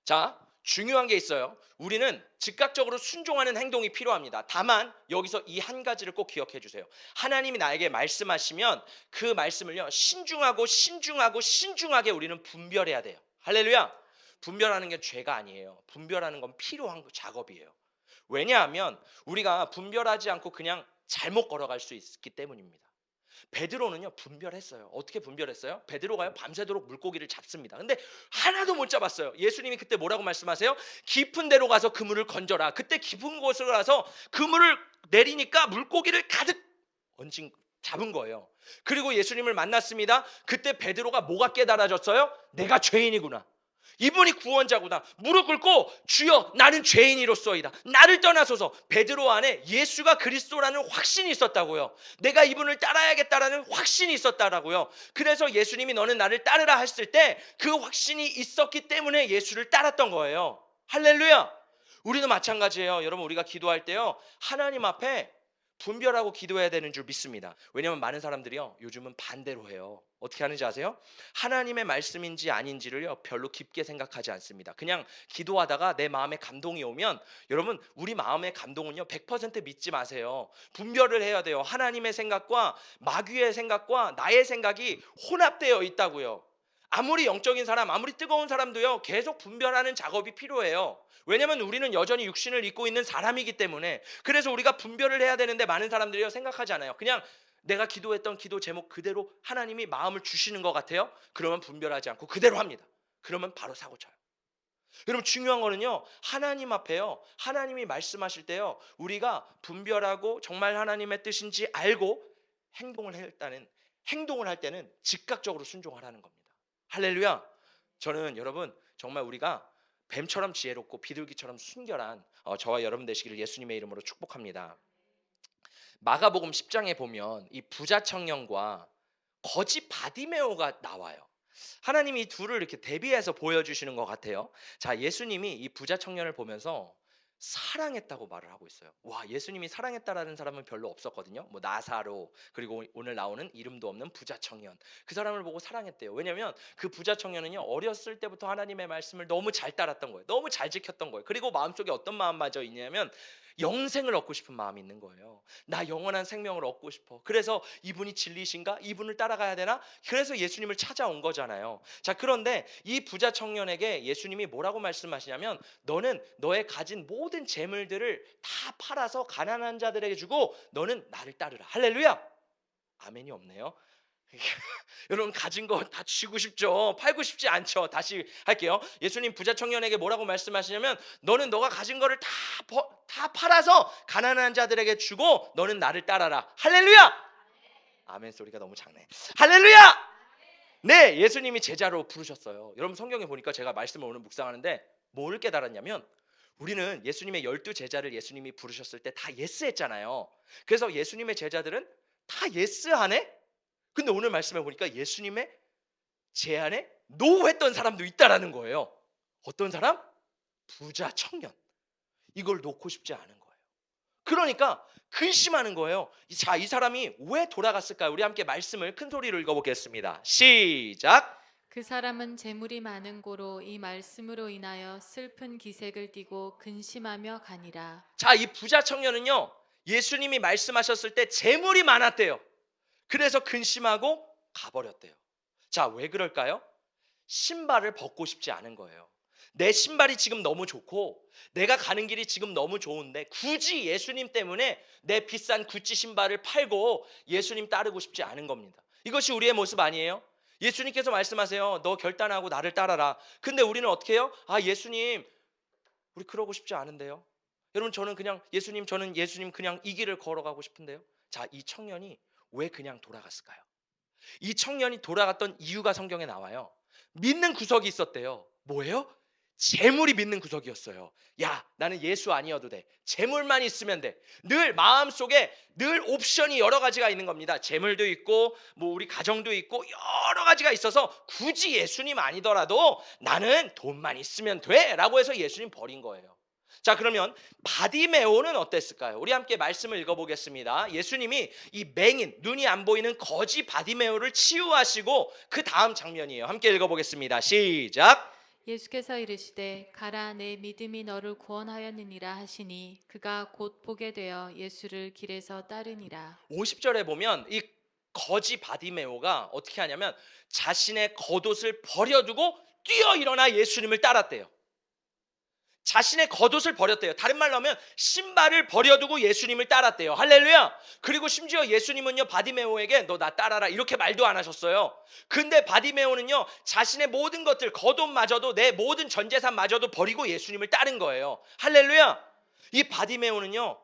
자, 중요한 게 있어요. 우리는 즉각적으로 순종하는 행동이 필요합니다. 다만 여기서 이 한 가지를 꼭 기억해 주세요. 하나님이 나에게 말씀하시면 그 말씀을요, 신중하게 우리는 분별해야 돼요. 할렐루야. 분별하는 게 죄가 아니에요. 분별하는 건 필요한 작업이에요. 왜냐하면 우리가 분별하지 않고 그냥 잘못 걸어갈 수 있기 때문입니다. 베드로는요, 분별했어요. 어떻게 분별했어요? 베드로가요, 밤새도록 물고기를 잡습니다. 근데 하나도 못 잡았어요. 예수님이 그때 뭐라고 말씀하세요? 깊은 데로 가서 그물을 건져라. 그때 깊은 곳으로 가서 그물을 내리니까 물고기를 가득 잡은 거예요. 그리고 예수님을 만났습니다. 그때 베드로가 뭐가 깨달아졌어요? 내가 죄인이구나. 이분이 구원자구나. 무릎 꿇고 주여 나는 죄인이로소이다. 나를 떠나소서. 베드로 안에 예수가 그리스도라는 확신이 있었다고요. 내가 이분을 따라야겠다라는 확신이 있었다라고요. 그래서 예수님이 너는 나를 따르라 했을 때 그 확신이 있었기 때문에 예수를 따랐던 거예요. 할렐루야. 우리도 마찬가지예요. 여러분, 우리가 기도할 때요, 하나님 앞에 분별하고 기도해야 되는 줄 믿습니다. 왜냐하면 많은 사람들이요, 요즘은 반대로 해요. 어떻게 하는지 아세요? 하나님의 말씀인지 아닌지를요, 별로 깊게 생각하지 않습니다. 그냥 기도하다가 내 마음에 감동이 오면, 여러분, 우리 마음의 감동은요 100% 믿지 마세요. 분별을 해야 돼요. 하나님의 생각과 마귀의 생각과 나의 생각이 혼합되어 있다고요. 아무리 영적인 사람, 아무리 뜨거운 사람도요, 계속 분별하는 작업이 필요해요. 왜냐하면 우리는 여전히 육신을 입고 있는 사람이기 때문에. 그래서 우리가 분별을 해야 되는데 많은 사람들이요, 생각하지 않아요. 그냥 내가 기도했던 기도 제목 그대로 하나님이 마음을 주시는 것 같아요. 그러면 분별하지 않고 그대로 합니다. 그러면 바로 사고 쳐요. 여러분, 중요한 거는요, 하나님 앞에요, 하나님이 말씀하실 때요, 우리가 분별하고 정말 하나님의 뜻인지 알고 행동을 할 때는 즉각적으로 순종하라는 겁니다. 할렐루야. 저는 여러분, 정말 우리가 뱀처럼 지혜롭고 비둘기처럼 순결한 저와 여러분 되시기를 예수님의 이름으로 축복합니다. 마가복음 10장에 보면 이 부자 청년과 거지 바디메오가 나와요. 하나님이 이 둘을 이렇게 대비해서 보여주시는 것 같아요. 자, 예수님이 이 부자 청년을 보면서 사랑했다고 말을 하고 있어요. 와, 예수님이 사랑했다라는 사람은 별로 없었거든요. 뭐 나사로, 그리고 오늘 나오는 이름도 없는 부자 청년, 그 사람을 보고 사랑했대요. 왜냐하면 그 부자 청년은요, 어렸을 때부터 하나님의 말씀을 너무 잘 따랐던 거예요. 너무 잘 지켰던 거예요. 그리고 마음속에 어떤 마음마저 있냐면 영생을 얻고 싶은 마음이 있는 거예요. 나 영원한 생명을 얻고 싶어. 그래서 이분이 진리신가? 이분을 따라가야 되나? 그래서 예수님을 찾아온 거잖아요. 자, 그런데 이 부자 청년에게 예수님이 뭐라고 말씀하시냐면, 너는 너의 가진 모든 재물들을 다 팔아서 가난한 자들에게 주고 너는 나를 따르라. 할렐루야. 아멘이 없네요. 여러분, 가진 거 다 주고 싶죠. 팔고 싶지 않죠. 다시 할게요. 예수님 부자 청년에게 뭐라고 말씀하시냐면, 너는 너가 가진 거를 다 팔아서 가난한 자들에게 주고 너는 나를 따라라. 할렐루야. 아멘 소리가 너무 작네. 할렐루야. 네, 예수님이 제자로 부르셨어요. 여러분, 성경에 보니까 제가 말씀을 오늘 묵상하는데 뭘 깨달았냐면, 우리는 예수님의 12제자를 예수님이 부르셨을 때 다 예스 했잖아요. 그래서 예수님의 제자들은 다 예스하네? 근데 오늘 말씀해 보니까 예수님의 제안에 노 했던 사람도 있다라는 거예요. 어떤 사람? 부자 청년. 이걸 놓고 싶지 않은 거예요. 그러니까 근심하는 거예요. 자, 이 사람이 왜 돌아갔을까요? 우리 함께 말씀을 큰 소리로 읽어보겠습니다. 시작. 그 사람은 재물이 많은 고로 이 말씀으로 인하여 슬픈 기색을 띠고 근심하며 가니라. 자, 이 부자 청년은요, 예수님이 말씀하셨을 때 재물이 많았대요. 그래서 근심하고 가버렸대요. 자, 왜 그럴까요? 신발을 벗고 싶지 않은 거예요. 내 신발이 지금 너무 좋고 내가 가는 길이 지금 너무 좋은데 굳이 예수님 때문에 내 비싼 구찌 신발을 팔고 예수님 따르고 싶지 않은 겁니다. 이것이 우리의 모습 아니에요? 예수님께서 말씀하세요. 너 결단하고 나를 따라라. 근데 우리는 어떻게 해요? 아, 예수님, 우리 그러고 싶지 않은데요. 여러분, 저는 예수님 그냥 이 길을 걸어가고 싶은데요. 자, 이 청년이 왜 그냥 돌아갔을까요? 이 청년이 돌아갔던 이유가 성경에 나와요. 믿는 구석이 있었대요. 뭐예요? 재물이 믿는 구석이었어요. 야, 나는 예수 아니어도 돼. 재물만 있으면 돼. 늘 마음속에 늘 옵션이 여러 가지가 있는 겁니다. 재물도 있고 뭐 우리 가정도 있고 여러 가지가 있어서 굳이 예수님 아니더라도 나는 돈만 있으면 돼 라고 해서 예수님 버린 거예요. 자, 그러면 바디메오는 어땠을까요? 우리 함께 말씀을 읽어보겠습니다. 예수님이 이 맹인, 눈이 안 보이는 거지 바디메오를 치유하시고 그 다음 장면이에요. 함께 읽어보겠습니다. 시작. 예수께서 이르시되 가라 내 믿음이 너를 구원하였느니라 하시니 그가 곧 보게 되어 예수를 길에서 따르니라. 50절에 보면 이 거지 바디메오가 어떻게 하냐면 자신의 겉옷을 버려두고 뛰어 일어나 예수님을 따랐대요. 자신의 겉옷을 버렸대요. 다른 말로 하면 신발을 버려두고 예수님을 따랐대요. 할렐루야. 그리고 심지어 예수님은요 바디메오에게 너 나 따라라 이렇게 말도 안 하셨어요. 근데 바디메오는요 자신의 모든 것들, 겉옷마저도 내 모든 전 재산마저도 버리고 예수님을 따른 거예요. 할렐루야. 이 바디메오는요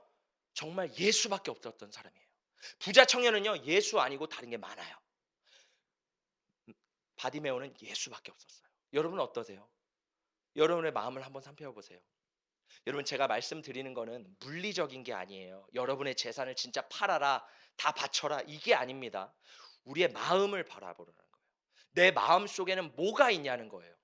정말 예수밖에 없었던 사람이에요. 부자 청년은요 예수 아니고 다른 게 많아요. 바디메오는 예수밖에 없었어요. 여러분 어떠세요? 여러분의 마음을 한번 살펴보세요. 여러분 제가 말씀드리는 거는 물리적인 게 아니에요. 여러분의 재산을 진짜 팔아라, 다 바쳐라 이게 아닙니다. 우리의 마음을 바라보라는 거예요. 내 마음 속에는 뭐가 있냐는 거예요.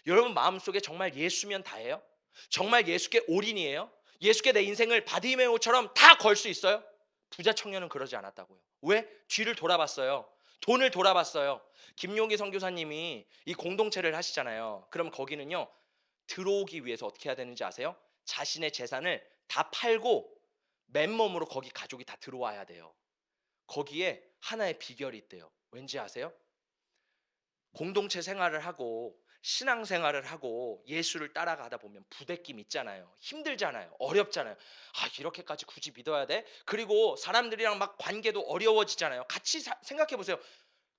여러분 마음 속에 정말 예수면 다예요? 정말 예수께 올인이에요? 예수께 내 인생을 바디메오처럼 다 걸 수 있어요? 부자 청년은 그러지 않았다고요. 왜? 뒤를 돌아봤어요. 돈을 돌아봤어요. 김용기 선교사님이 이 공동체를 하시잖아요. 그럼 거기는요 들어오기 위해서 어떻게 해야 되는지 아세요? 자신의 재산을 다 팔고 맨몸으로 거기 가족이 다 들어와야 돼요. 거기에 하나의 비결이 있대요. 왠지 아세요? 공동체 생활을 하고 신앙 생활을 하고 예수를 따라가다 보면 부대낌 있잖아요. 힘들잖아요. 어렵잖아요. 아, 이렇게까지 굳이 믿어야 돼? 그리고 사람들이랑 막 관계도 어려워지잖아요. 같이 생각해 보세요.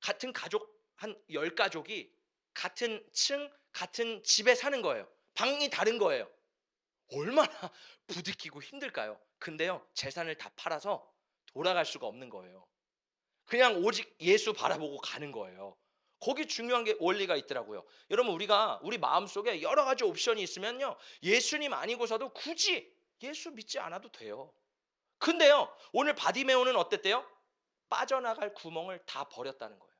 같은 가족 한 10가족이 같은 층, 같은 집에 사는 거예요. 방이 다른 거예요. 얼마나 부딪히고 힘들까요? 근데요, 재산을 다 팔아서 돌아갈 수가 없는 거예요. 그냥 오직 예수 바라보고 가는 거예요. 거기 중요한 게 원리가 있더라고요. 여러분 우리가 우리 마음속에 여러 가지 옵션이 있으면요. 예수님 아니고서도 굳이 예수 믿지 않아도 돼요. 근데요. 오늘 바디메오는 어땠대요? 빠져나갈 구멍을 다 버렸다는 거예요.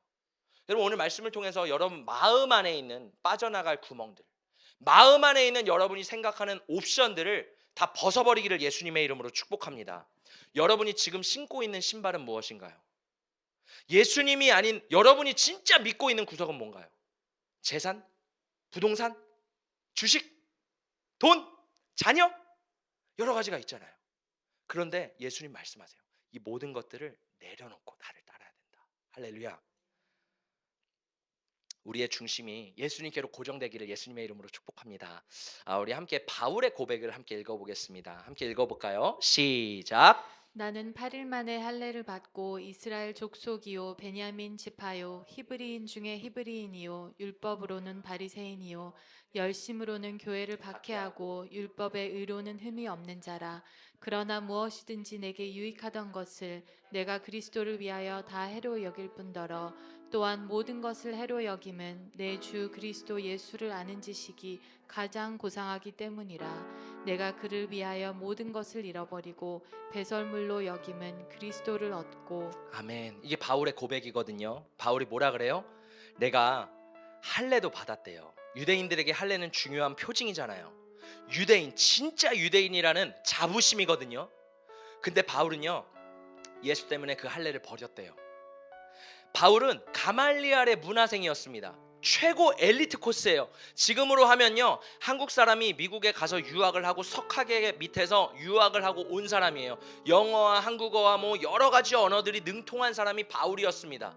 여러분 오늘 말씀을 통해서 여러분 마음 안에 있는 빠져나갈 구멍들, 마음 안에 있는 여러분이 생각하는 옵션들을 다 벗어버리기를 예수님의 이름으로 축복합니다. 여러분이 지금 신고 있는 신발은 무엇인가요? 예수님이 아닌 여러분이 진짜 믿고 있는 구석은 뭔가요? 재산? 부동산? 주식? 돈? 자녀? 여러 가지가 있잖아요. 그런데 예수님 말씀하세요. 이 모든 것들을 내려놓고 나를 따라야 된다. 할렐루야. 우리의 중심이 예수님께로 고정되기를 예수님의 이름으로 축복합니다. 우리 함께 바울의 고백을 함께 읽어보겠습니다. 함께 읽어볼까요? 시작. 나는 8일 만에 할례를 받고 이스라엘 족속이요 베냐민 지파요 히브리인 중에 히브리인이요 율법으로는 바리새인이요 열심으로는 교회를 박해하고 율법의 의로는 흠이 없는 자라. 그러나 무엇이든지 내게 유익하던 것을 내가 그리스도를 위하여 다 해로 여길 뿐더러 또한 모든 것을 해로 여김은 내 주 그리스도 예수를 아는 지식이 가장 고상하기 때문이라. 내가 그를 위하여 모든 것을 잃어버리고 배설물로 여김은 그리스도를 얻고. 아멘. 이게 바울의 고백이거든요. 바울이 뭐라 그래요? 내가 할례도 받았대요. 유대인들에게 할례는 중요한 표징이잖아요. 유대인, 진짜 유대인이라는 자부심이거든요. 근데 바울은요 예수 때문에 그 할례를 버렸대요. 바울은 가말리알의 문화생이었습니다. 최고 엘리트 코스예요. 지금으로 하면요 한국 사람이 미국에 가서 유학을 하고 석학의 밑에서 유학을 하고 온 사람이에요. 영어와 한국어와 뭐 여러 가지 언어들이 능통한 사람이 바울이었습니다.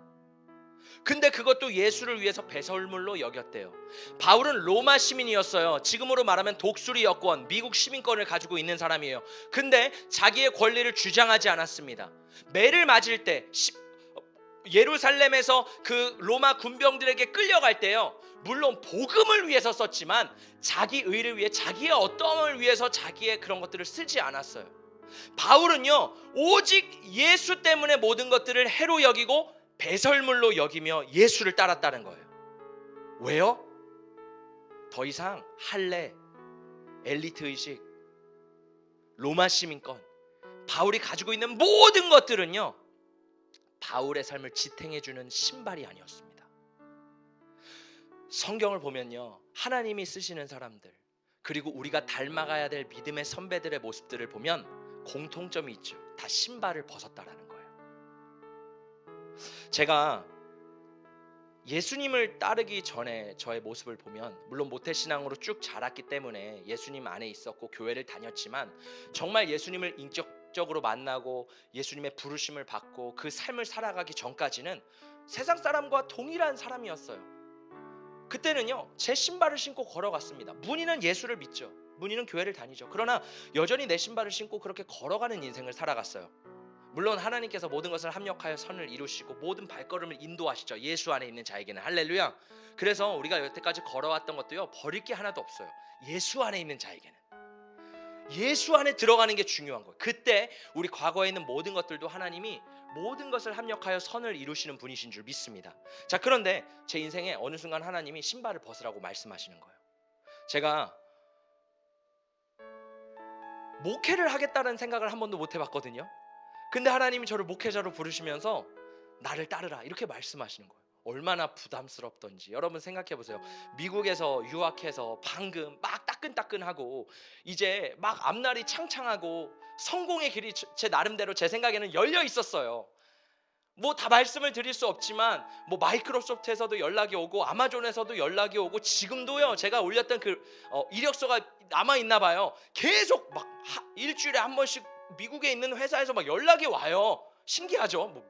근데 그것도 예수를 위해서 배설물로 여겼대요. 바울은 로마 시민이었어요. 지금으로 말하면 독수리 여권, 미국 시민권을 가지고 있는 사람이에요. 근데 자기의 권리를 주장하지 않았습니다. 매를 맞을 때 예루살렘에서 그 로마 군병들에게 끌려갈 때요 물론 복음을 위해서 썼지만 자기 의를 위해, 자기의 어떠함을 위해서 자기의 그런 것들을 쓰지 않았어요. 바울은요 오직 예수 때문에 모든 것들을 해로 여기고 배설물로 여기며 예수를 따랐다는 거예요. 왜요? 더 이상 할례, 엘리트 의식, 로마 시민권, 바울이 가지고 있는 모든 것들은요, 바울의 삶을 지탱해주는 신발이 아니었습니다. 성경을 보면요, 하나님이 쓰시는 사람들, 그리고 우리가 닮아가야 될 믿음의 선배들의 모습들을 보면 공통점이 있죠. 다 신발을 벗었다라는 거예요. 제가 예수님을 따르기 전에 저의 모습을 보면, 물론 모태신앙으로 쭉 자랐기 때문에 예수님 안에 있었고 교회를 다녔지만, 정말 예수님을 인격적으로 만나고 예수님의 부르심을 받고 그 삶을 살아가기 전까지는 세상 사람과 동일한 사람이었어요. 그때는요, 제 신발을 신고 걸어갔습니다. 문의는 예수를 믿죠. 문의는 교회를 다니죠. 그러나 여전히 내 신발을 신고 그렇게 걸어가는 인생을 살아갔어요. 물론 하나님께서 모든 것을 합력하여 선을 이루시고 모든 발걸음을 인도하시죠. 예수 안에 있는 자에게는. 할렐루야. 그래서 우리가 여태까지 걸어왔던 것도요, 버릴 게 하나도 없어요. 예수 안에 있는 자에게는. 예수 안에 들어가는 게 중요한 거예요. 그때 우리 과거에 있는 모든 것들도 하나님이 모든 것을 합력하여 선을 이루시는 분이신 줄 믿습니다. 자, 그런데 제 인생에 어느 순간 하나님이 신발을 벗으라고 말씀하시는 거예요. 제가 목회를 하겠다는 생각을 한 번도 못 해봤거든요. 근데 하나님이 저를 목회자로 부르시면서 나를 따르라 이렇게 말씀하시는 거예요. 얼마나 부담스럽던지 여러분 생각해 보세요. 미국에서 유학해서 방금 막 따끈따끈하고 이제 막 앞날이 창창하고 성공의 길이 제 나름대로 제 생각에는 열려 있었어요. 뭐 다 말씀을 드릴 수 없지만 뭐 마이크로소프트에서도 연락이 오고 아마존에서도 연락이 오고 지금도요, 제가 올렸던 그 이력서가 남아 있나 봐요. 계속 막 일주일에 한 번씩 미국에 있는 회사에서 막 연락이 와요. 신기하죠? 뭐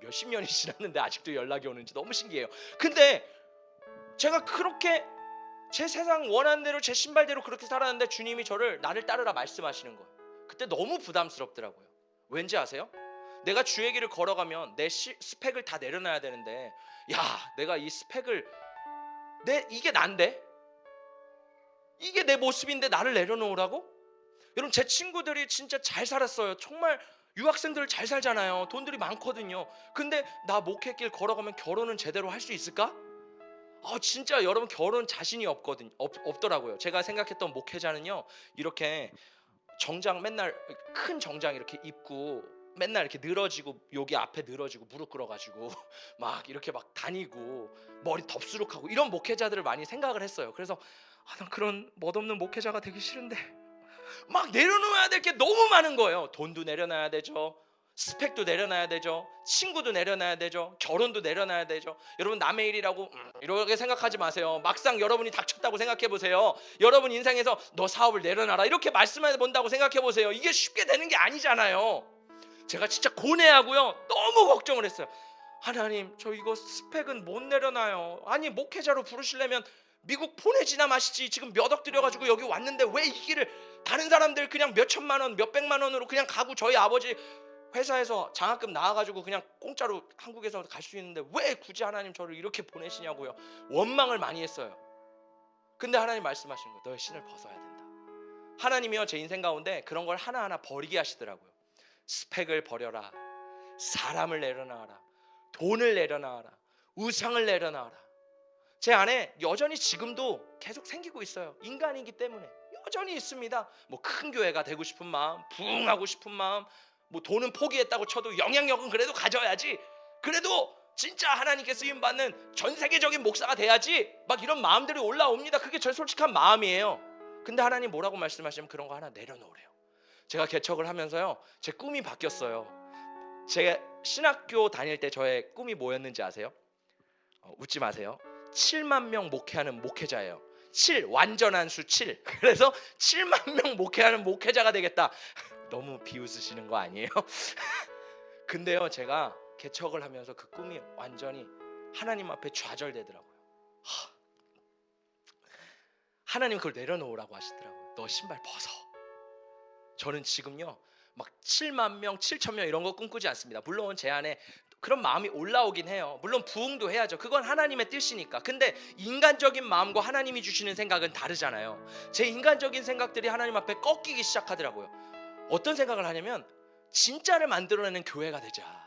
몇십 년이 지났는데 아직도 연락이 오는지 너무 신기해요. 근데 제가 그렇게 제 세상 원하는 대로 제 신발대로 그렇게 살았는데 주님이 나를 따르라 말씀하시는 거예요. 그때 너무 부담스럽더라고요. 왠지 아세요? 내가 주의 길을 걸어가면 내 스펙을 다 내려놔야 되는데, 야, 내가 이 스펙을 이게 난데? 이게 내 모습인데 나를 내려놓으라고? 여러분, 제 친구들이 진짜 잘 살았어요. 정말 유학생들 잘 살잖아요. 돈들이 많거든요. 근데 나 목회길 걸어가면 결혼은 제대로 할 수 있을까? 진짜 여러분, 결혼 자신이 없더라고요. 제가 생각했던 목회자는요, 이렇게 정장 맨날 큰 정장 이렇게 입고 맨날 이렇게 늘어지고 여기 앞에 늘어지고 무릎 꿇어가지고 막 이렇게 막 다니고 머리 덥수룩하고 이런 목회자들을 많이 생각을 했어요. 그래서 난 그런 멋없는 목회자가 되기 싫은데, 막 내려놓아야 될 게 너무 많은 거예요. 돈도 내려놔야 되죠. 스펙도 내려놔야 되죠. 친구도 내려놔야 되죠. 결혼도 내려놔야 되죠. 여러분, 남의 일이라고 이렇게 생각하지 마세요. 막상 여러분이 닥쳤다고 생각해 보세요. 여러분 인생에서 너 사업을 내려놔라 이렇게 말씀해 본다고 생각해 보세요. 이게 쉽게 되는 게 아니잖아요. 제가 진짜 고뇌하고요, 너무 걱정을 했어요. 하나님, 저 이거 스펙은 못 내려놔요. 아니, 목회자로 부르시려면 미국 보내지나 마시지. 지금 몇 억 들여가지고 여기 왔는데 왜 이 길을, 다른 사람들 그냥 몇 천만 원, 몇 백만 원으로 그냥 가고 저희 아버지 회사에서 장학금 나와가지고 그냥 공짜로 한국에서 갈 수 있는데 왜 굳이 하나님 저를 이렇게 보내시냐고요. 원망을 많이 했어요. 근데 하나님 말씀하시는 거예요. 너의 신을 벗어야 된다. 하나님이요, 제 인생 가운데 그런 걸 하나하나 버리게 하시더라고요. 스펙을 버려라. 사람을 내려놔라. 돈을 내려놔라. 우상을 내려놔라. 제 안에 여전히 지금도 계속 생기고 있어요. 인간이기 때문에 여전히 있습니다. 뭐 큰 교회가 되고 싶은 마음, 부흥하고 싶은 마음, 뭐 돈은 포기했다고 쳐도 영향력은 그래도 가져야지, 그래도 진짜 하나님께 쓰임받는 전 세계적인 목사가 돼야지, 막 이런 마음들이 올라옵니다. 그게 제 솔직한 마음이에요. 근데 하나님 뭐라고 말씀하시면 그런 거 하나 내려놓으래요. 제가 개척을 하면서요, 제 꿈이 바뀌었어요. 제가 신학교 다닐 때 저의 꿈이 뭐였는지 아세요? 웃지 마세요. 7만 명 목회하는 목회자예요. 7, 완전한 수 7. 그래서 7만 명 목회하는 목회자가 되겠다. 너무 비웃으시는 거 아니에요? 근데요, 제가 개척을 하면서 그 꿈이 완전히 하나님 앞에 좌절되더라고요. 하나님 그걸 내려놓으라고 하시더라고요. 너 신발 벗어. 저는 지금요, 막 7만 명, 7천 명 이런 거 꿈꾸지 않습니다. 물론 제 안에 그런 마음이 올라오긴 해요. 물론 부흥도 해야죠. 그건 하나님의 뜻이니까. 근데 인간적인 마음과 하나님이 주시는 생각은 다르잖아요. 제 인간적인 생각들이 하나님 앞에 꺾이기 시작하더라고요. 어떤 생각을 하냐면, 진짜를 만들어내는 교회가 되자.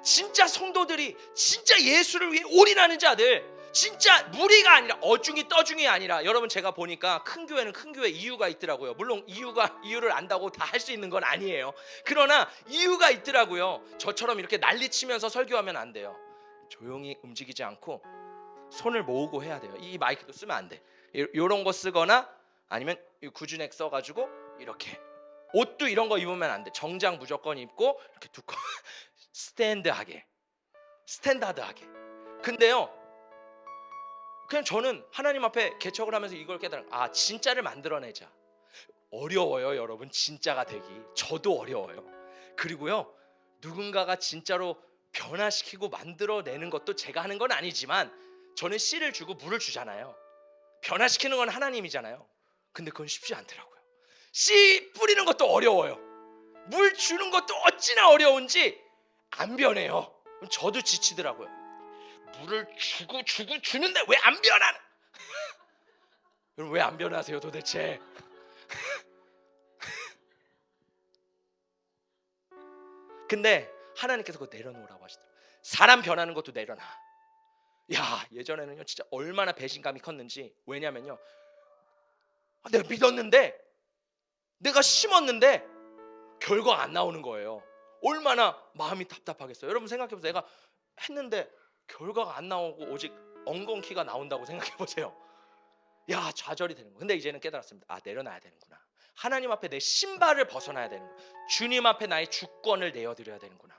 진짜 성도들이 진짜 예수를 위해 올인하는 자들, 진짜 무리가 아니라 어중이 떠중이 아니라, 여러분 제가 보니까 큰 교회는 큰 교회 이유가 있더라고요. 물론 이유를 안다고 다 할 수 있는 건 아니에요. 그러나 이유가 있더라고요. 저처럼 이렇게 난리치면서 설교하면 안 돼요. 조용히 움직이지 않고 손을 모으고 해야 돼요. 이 마이크도 쓰면 안 돼. 이런 거 쓰거나 아니면 구준액 써가지고 이렇게, 옷도 이런 거 입으면 안 돼. 정장 무조건 입고 이렇게 두꺼운 스탠다드하게. 근데요, 그냥 저는 하나님 앞에 개척을 하면서 이걸 깨달아, 진짜를 만들어내자. 어려워요, 여러분. 진짜가 되기 저도 어려워요. 그리고요, 누군가가 진짜로 변화시키고 만들어내는 것도 제가 하는 건 아니지만, 저는 씨를 주고 물을 주잖아요. 변화시키는 건 하나님이잖아요. 근데 그건 쉽지 않더라고요. 씨 뿌리는 것도 어려워요. 물 주는 것도 어찌나 어려운지 안 변해요. 저도 지치더라고요. 물을 주고 주는데 왜 안 변하나? 여러분, 왜 안 변하세요 도대체? 근데 하나님께서 그거 내려놓으라고 하시더라고요. 사람 변하는 것도 내려놔. 예전에는요 진짜 얼마나 배신감이 컸는지. 왜냐면요, 내가 믿었는데, 내가 심었는데 결과가 안 나오는 거예요. 얼마나 마음이 답답하겠어요. 여러분 생각해보세요. 내가 했는데 결과가 안 나오고 오직 엉겅퀴가 나온다고 생각해보세요. 좌절이 되는 거예요. 근데 이제는 깨달았습니다. 내려놔야 되는구나. 하나님 앞에 내 신발을 벗어나야 되는구나. 주님 앞에 나의 주권을 내어드려야 되는구나.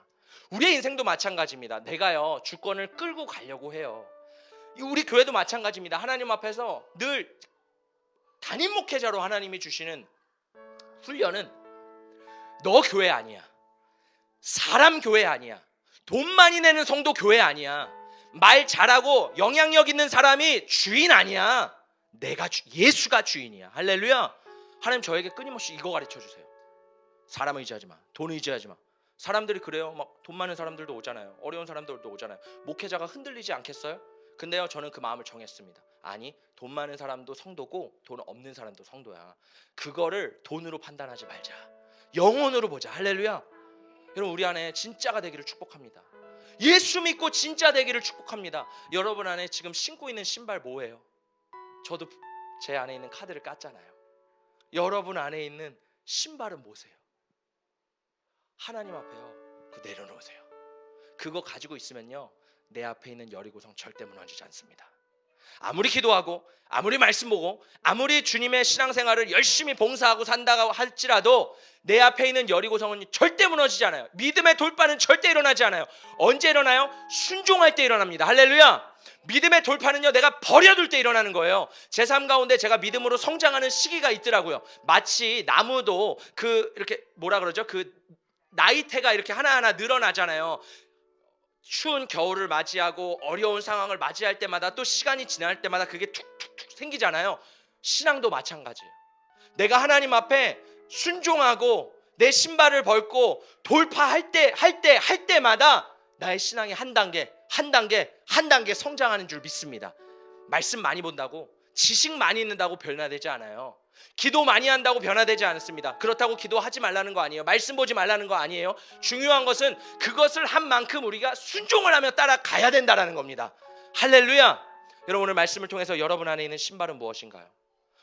우리의 인생도 마찬가지입니다. 내가요 주권을 끌고 가려고 해요. 우리 교회도 마찬가지입니다. 하나님 앞에서 늘 담임 목회자로 하나님이 주시는 훈련은, 너 교회 아니야. 사람 교회 아니야. 돈 많이 내는 성도 교회 아니야. 말 잘하고 영향력 있는 사람이 주인 아니야. 예수가 주인이야. 할렐루야. 하나님 저에게 끊임없이 이거 가르쳐 주세요. 사람 의지하지 마. 돈 의지하지 마. 사람들이 그래요. 막 돈 많은 사람들도 오잖아요. 어려운 사람들도 오잖아요. 목회자가 흔들리지 않겠어요? 근데요, 저는 그 마음을 정했습니다. 아니, 돈 많은 사람도 성도고 돈 없는 사람도 성도야. 그거를 돈으로 판단하지 말자. 영혼으로 보자. 할렐루야. 여러분, 우리 안에 진짜가 되기를 축복합니다. 예수 믿고 진짜 되기를 축복합니다. 여러분 안에 지금 신고 있는 신발 뭐예요? 저도 제 안에 있는 카드를 깠잖아요. 여러분 안에 있는 신발은 뭐세요? 하나님 앞에요, 그거 내려놓으세요. 그거 가지고 있으면요, 내 앞에 있는 여리고성 절대 무너지지 않습니다. 아무리 기도하고 아무리 말씀 보고 아무리 주님의 신앙생활을 열심히 봉사하고 산다고 할지라도 내 앞에 있는 여리고성은 절대 무너지지 않아요. 믿음의 돌파는 절대 일어나지 않아요. 언제 일어나요? 순종할 때 일어납니다. 할렐루야. 믿음의 돌파는요, 내가 버려둘 때 일어나는 거예요. 제 삶 가운데 제가 믿음으로 성장하는 시기가 있더라고요. 마치 나무도 이렇게 나이테가 이렇게 하나하나 늘어나잖아요. 추운 겨울을 맞이하고 어려운 상황을 맞이할 때마다, 또 시간이 지날 때마다 그게 툭툭툭 생기잖아요. 신앙도 마찬가지예요. 내가 하나님 앞에 순종하고 내 신발을 벗고 돌파할 때마다 나의 신앙이 한 단계 성장하는 줄 믿습니다. 말씀 많이 본다고, 지식 많이 있는다고 변화되지 않아요. 기도 많이 한다고 변화되지 않습니다. 그렇다고 기도하지 말라는 거 아니에요. 말씀 보지 말라는 거 아니에요. 중요한 것은 그것을 한 만큼 우리가 순종을 하며 따라가야 된다는 겁니다. 할렐루야. 여러분, 오늘 말씀을 통해서 여러분 안에 있는 신발은 무엇인가요?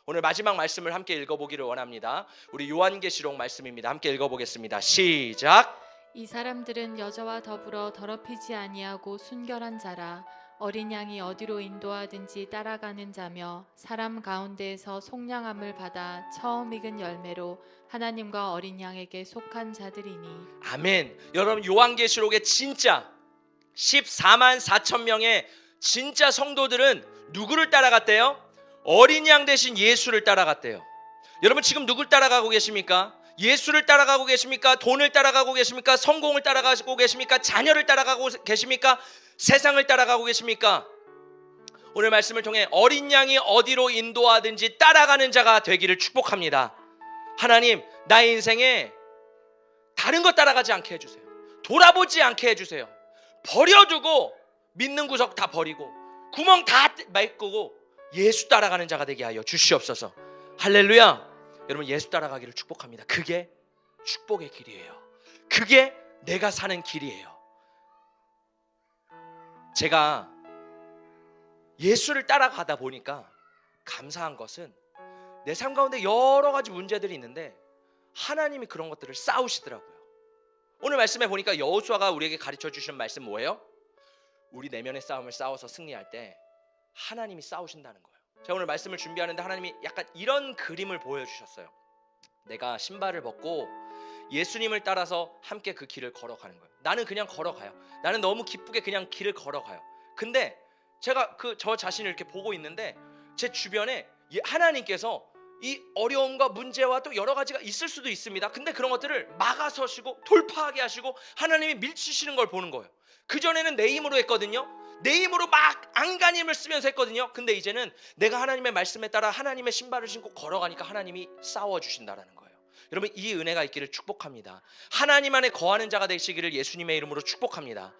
오늘 마지막 말씀을 함께 읽어보기를 원합니다. 우리 요한계시록 말씀입니다. 함께 읽어보겠습니다. 시작. 이 사람들은 여자와 더불어 더럽히지 아니하고 순결한 자라. 어린 양이 어디로 인도하든지 따라가는 자며 사람 가운데에서 속량함을 받아 처음 익은 열매로 하나님과 어린 양에게 속한 자들이니. 아멘. 여러분, 요한계시록의 진짜 14만 4천 명의 진짜 성도들은 누구를 따라갔대요? 어린 양 대신 예수를 따라갔대요. 여러분, 지금 누굴 따라가고 계십니까? 예수를 따라가고 계십니까? 돈을 따라가고 계십니까? 성공을 따라가고 계십니까? 자녀를 따라가고 계십니까? 세상을 따라가고 계십니까? 오늘 말씀을 통해 어린 양이 어디로 인도하든지 따라가는 자가 되기를 축복합니다. 하나님, 나의 인생에 다른 것 따라가지 않게 해주세요. 돌아보지 않게 해주세요. 버려두고 믿는 구석 다 버리고 구멍 다 메꾸고 예수 따라가는 자가 되게 하여 주시옵소서. 할렐루야. 여러분, 예수 따라가기를 축복합니다. 그게 축복의 길이에요. 그게 내가 사는 길이에요. 제가 예수를 따라가다 보니까 감사한 것은 내 삶 가운데 여러 가지 문제들이 있는데 하나님이 그런 것들을 싸우시더라고요. 오늘 말씀에 보니까 여호수아가 우리에게 가르쳐 주시는 말씀 뭐예요? 우리 내면의 싸움을 싸워서 승리할 때 하나님이 싸우신다는 거예요. 제가 오늘 말씀을 준비하는데 하나님이 약간 이런 그림을 보여주셨어요. 내가 신발을 벗고 예수님을 따라서 함께 그 길을 걸어가는 거예요. 나는 그냥 걸어가요. 나는 너무 기쁘게 그냥 길을 걸어가요. 근데 제가 저 자신을 이렇게 보고 있는데 제 주변에 하나님께서 이 어려움과 문제와 또 여러 가지가 있을 수도 있습니다. 근데 그런 것들을 막아서시고 돌파하게 하시고 하나님이 밀치시는 걸 보는 거예요. 그전에는 내 힘으로 했거든요. 내 힘으로 막 안간힘을 쓰면서 했거든요. 근데 이제는 내가 하나님의 말씀에 따라 하나님의 신발을 신고 걸어가니까 하나님이 싸워주신다라는 거예요. 여러분, 이 은혜가 있기를 축복합니다. 하나님 안에 거하는 자가 되시기를 예수님의 이름으로 축복합니다.